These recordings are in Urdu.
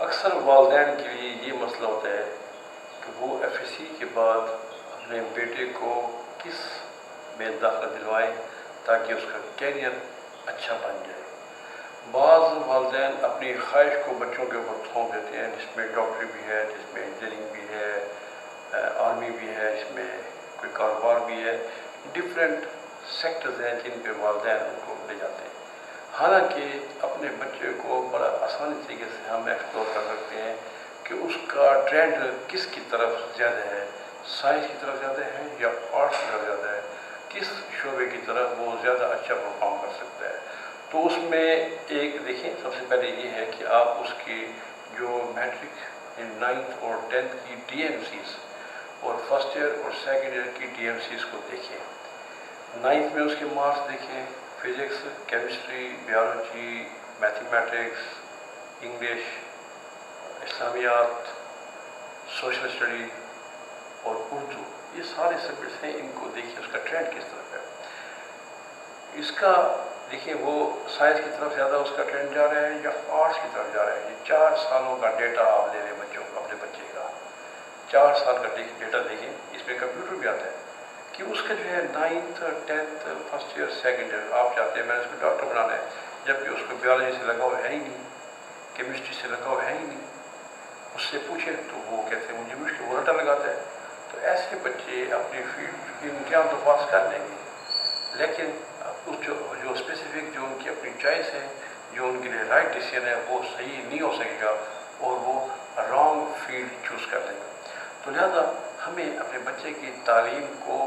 اکثر والدین کے لیے یہ مسئلہ ہوتا ہے کہ وہ FSC کے بعد اپنے بیٹے کو کس میں داخلہ دلوائیں تاکہ اس کا کیریئر اچھا بن جائے۔ بعض والدین اپنی خواہش کو بچوں کے اوپر تھوپ دیتے ہیں، جس میں ڈاکٹری بھی ہے، جس میں انجینئرنگ بھی ہے، آرمی بھی ہے، اس میں کوئی کاروبار بھی ہے، ڈفرینٹ سیکٹرز ہیں جن پہ والدین ان کو لے جاتے ہیں۔ حالانکہ اپنے بچے کو بڑا آسانی طریقے سے ہم ایکسپلور کر سکتے ہیں کہ اس کا ٹرینڈ کس کی طرف زیادہ ہے، سائنس کی طرف زیادہ ہے یا آرٹس کی طرف زیادہ ہے، کس شعبے کی طرف وہ زیادہ اچھا پرفارم کر سکتا ہے۔ تو اس میں ایک دیکھیں، سب سے پہلے یہ ہے کہ آپ اس کی جو میٹرک 9th اور 10th کی DMCs اور فرسٹ ایئر اور سیکنڈ ایئر کی DMCs کو دیکھیں۔ 9th میں اس کے مارکس دیکھیں، physics, chemistry, biology, mathematics, English, اسلامیات، سوشل اسٹڈی اور اردو، یہ سارے سبجیکٹس ہیں، ان کو دیکھیں اس کا ٹرینڈ کس طرف ہے۔ اس کا دیکھیں وہ سائنس کی طرف زیادہ اس کا ٹرینڈ جا رہا ہے یا آرٹس کی طرف جا رہا ہے۔ یہ 4 سالوں کا ڈیٹا آپ لے لیں بچوں کو، اپنے بچے کا 4 سال کا ڈیٹا دیکھیں، اس میں کمپیوٹر بھی آتا ہے کہ اس کا جو ہے 9th 10th first year second year آپ چاہتے ہیں میں نے اس کو ڈاکٹر بنانا ہے، جبکہ اس کو بیالوجی سے لگاؤ ہے ہی نہیں، کیمسٹری سے لگاؤ ہے ہی نہیں۔ اس سے پوچھیں تو وہ کہتے ہیں مجھے مشکل، وہ رٹا لگاتا ہے۔ تو ایسے بچے اپنی فیلڈ کی امتحان تو پاس کر لیں گے، لیکن اس جو اسپیسیفک جو ان کی اپنی چوائس ہے، جو ان کے لیے رائٹ ڈیسیژن ہے، وہ صحیح نہیں ہو سکے گا اور وہ رانگ فیلڈ چوز کر لیں گے۔ تو لہذا ہمیں اپنے بچے کی تعلیم کو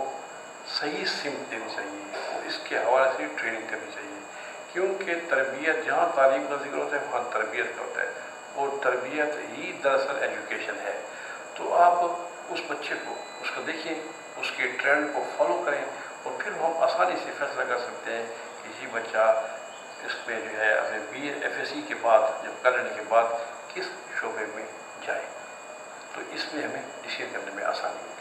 صحیح سمت دینی چاہیے اور اس کے حوالے سے ٹریننگ کرنی چاہیے، کیونکہ تربیت جہاں تعلیم کا ذکر ہوتا ہے وہاں تربیت کا ہوتا ہے، اور تربیت ہی دراصل ایجوکیشن ہے۔ تو آپ اس بچے کو اس کو دیکھیں، اس کے ٹرینڈ کو فالو کریں، اور پھر ہم آسانی سے فیصلہ کر سکتے ہیں کہ یہ بچہ اس میں جو ہے اپنے FSC کے بعد، جب کر لینے کے بعد کس شعبے میں جائے۔ تو اس میں ہمیں ڈیسیژن کرنے میں آسانی ہوگی۔